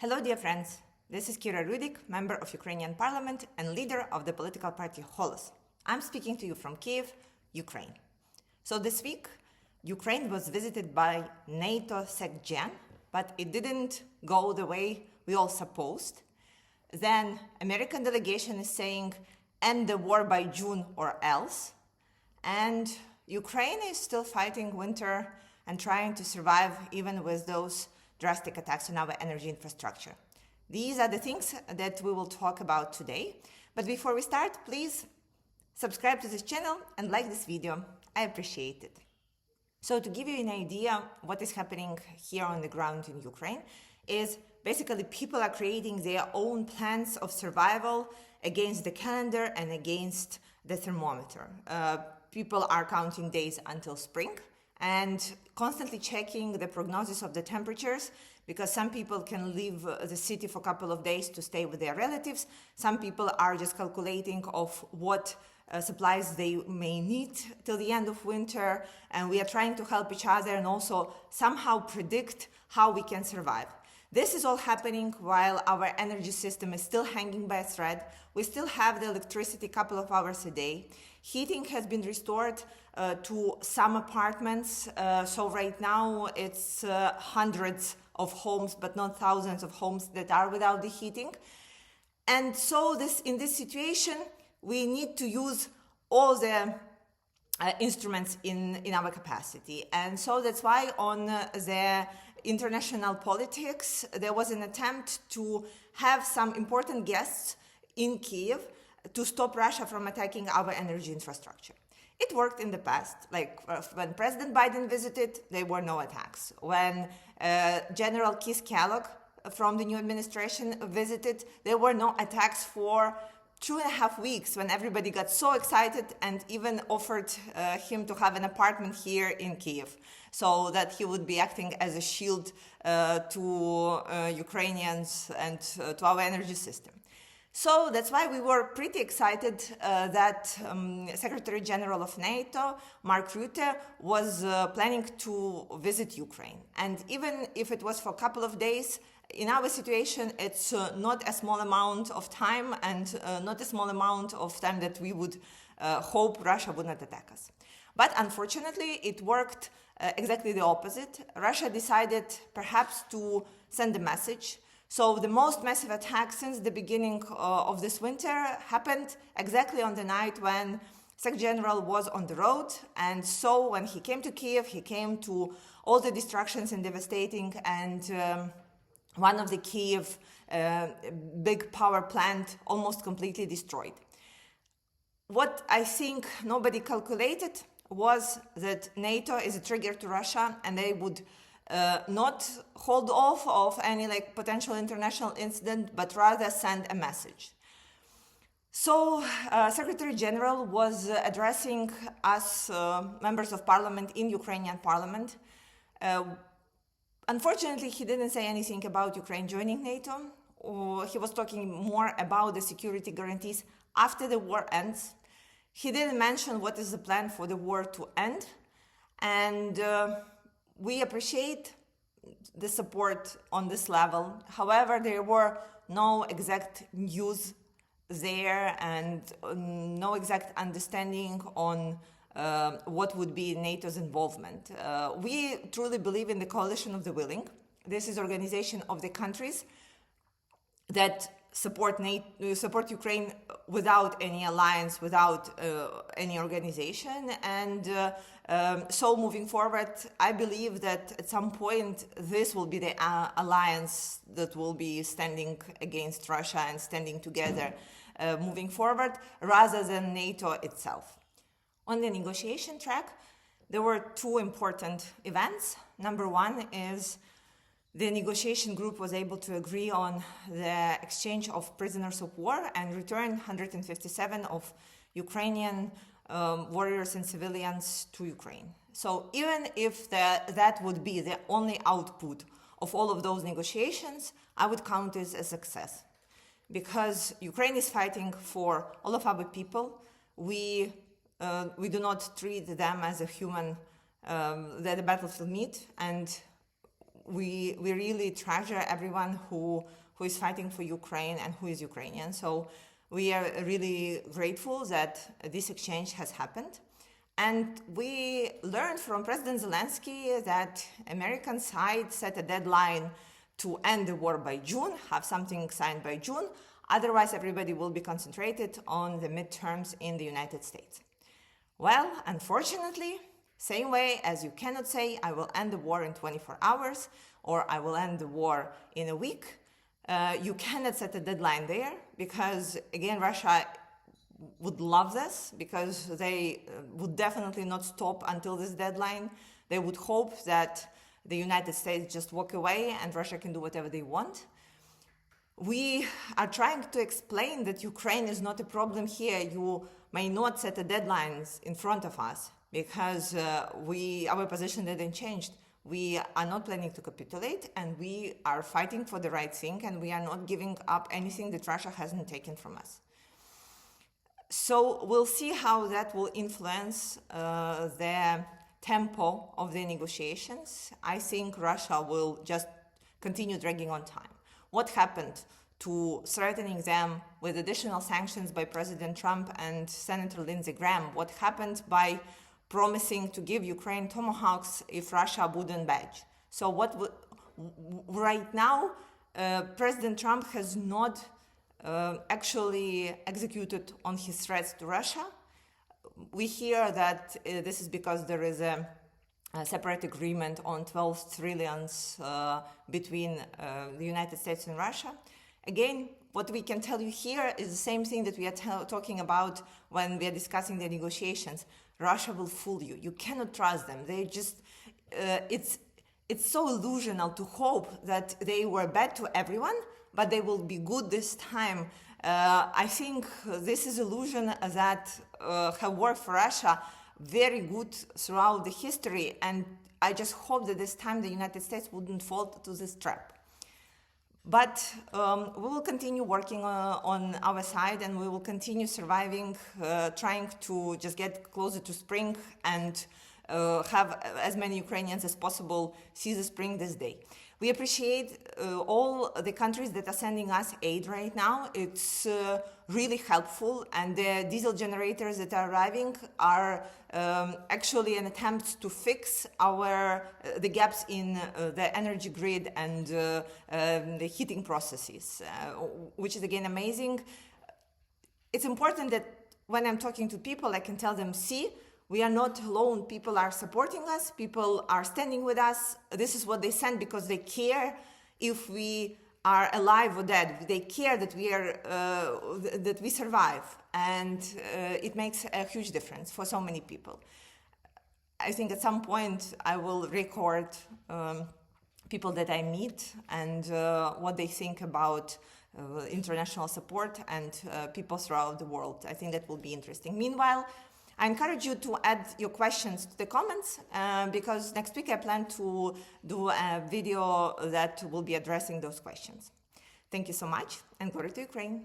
Hello, dear friends. This is Kira Rudik, member of Ukrainian parliament and leader of the political party Holos. I'm speaking to you from Kiev, Ukraine. So this week, Ukraine was visited by NATO SecGen, but it didn't go the way we all supposed. Then American delegation is saying, end the war by June or else. And Ukraine is still fighting winter and trying to survive even with those drastic attacks on our energy infrastructure. These are the things that we will talk about today. But before we start, please subscribe to this channel and like this video. I appreciate it. So to give you an idea what is happening here on the ground in Ukraine is basically people are creating their own plans of survival against the calendar and against the thermometer. People are counting days until spring and constantly checking the prognosis of the temperatures, because some people can leave the city for a couple of days to stay with their relatives. Some people are just calculating of what supplies they may need till the end of winter, and we are trying to help each other and also somehow predict how we can survive. This is all happening while our energy system is still hanging by a thread. We still have the electricity a couple of hours a day. Heating has been restored to some apartments. So right now it's hundreds of homes, but not thousands of homes that are without the heating. And so in this situation, we need to use all the instruments in our capacity. And so that's why on the international politics, there was an attempt to have some important guests in Kiev to stop Russia from attacking our energy infrastructure. It worked in the past, like when President Biden visited, there were no attacks. When General Keith Kellogg from the new administration visited, there were no attacks for 2.5 weeks, when everybody got so excited and even offered him to have an apartment here in Kiev, so that he would be acting as a shield to Ukrainians and to our energy system. So that's why we were pretty excited that Secretary General of NATO, Mark Rutte, was planning to visit Ukraine. And even if it was for a couple of days, in our situation, it's not a small amount of time and not a small amount of time that we would hope Russia would not attack us. But unfortunately, it worked exactly the opposite. Russia decided perhaps to send a message. So the most massive attack since the beginning of this winter happened exactly on the night when Sec General was on the road. And so when he came to Kiev, he came to all the destructions and devastating, and one of the Kiev big power plant almost completely destroyed. What I think nobody calculated was that NATO is a trigger to Russia, and they would not hold off of any potential international incident, but rather send a message. So Secretary General was addressing us, members of parliament in Ukrainian parliament. Unfortunately, he didn't say anything about Ukraine joining NATO. He was talking more about the security guarantees after the war ends. He didn't mention what is the plan for the war to end. And we appreciate the support on this level. However, there were no exact news there and no exact understanding on what would be NATO's involvement. We truly believe in the coalition of the willing. This is an organization of the countries that support Ukraine without any alliance, without any organization. And so moving forward, I believe that at some point this will be the alliance that will be standing against Russia and standing together moving forward, rather than NATO itself. On the negotiation track, there were two important events. Number one is the negotiation group was able to agree on the exchange of prisoners of war and return 157 of Ukrainian warriors and civilians to Ukraine. So even if that would be the only output of all of those negotiations, I would count this as a success. Because Ukraine is fighting for all of our people. We do not treat them as a human that the battlefield meet, and we really treasure everyone who is fighting for Ukraine and who is Ukrainian. So we are really grateful that this exchange has happened. And we learned from President Zelensky that American side set a deadline to end the war by June, have something signed by June. Otherwise, everybody will be concentrated on the midterms in the United States. Well, unfortunately, same way as you cannot say, I will end the war in 24 hours, or I will end the war in a week, you cannot set a deadline there, because, again, Russia would love this, because they would definitely not stop until this deadline. They would hope that the United States just walk away and Russia can do whatever they want. We are trying to explain that Ukraine is not a problem here. You may not set the deadlines in front of us, because our position didn't change. We are not planning to capitulate, and we are fighting for the right thing, and we are not giving up anything that Russia hasn't taken from us. So we'll see how that will influence the tempo of the negotiations. I think Russia will just continue dragging on time. What happened to threatening them with additional sanctions by President Trump and Senator Lindsey Graham? What happened by promising to give Ukraine Tomahawks if Russia wouldn't budge? So right now, President Trump has not actually executed on his threats to Russia. We hear that this is because there is a separate agreement on 12 trillions between the United States and Russia. Again, what we can tell you here is the same thing that we are talking about when we are discussing the negotiations. Russia will fool you. You cannot trust them. They just, it's so illusional to hope that they were bad to everyone, but they will be good this time. I think this is illusion that have worked for Russia very good throughout the history, and I just hope that this time the United States wouldn't fall to this trap. But we will continue working on our side, and we will continue surviving, trying to just get closer to spring and have as many Ukrainians as possible see the spring this day. We appreciate all the countries that are sending us aid right now. It's really helpful, and the diesel generators that are arriving are actually an attempt to fix the gaps in the energy grid and the heating processes, which is again amazing. It's important that when I'm talking to people, I can tell them, see, we are not alone. People are supporting us. People are standing with us. This is what they send because they care if we are alive or dead. They care that we survive, and it makes a huge difference for so many people. I think at some point I will record people that I meet and what they think about international support and people throughout the world. I think that will be interesting. Meanwhile, I encourage you to add your questions to the comments because next week I plan to do a video that will be addressing those questions. Thank you so much, and glory to Ukraine.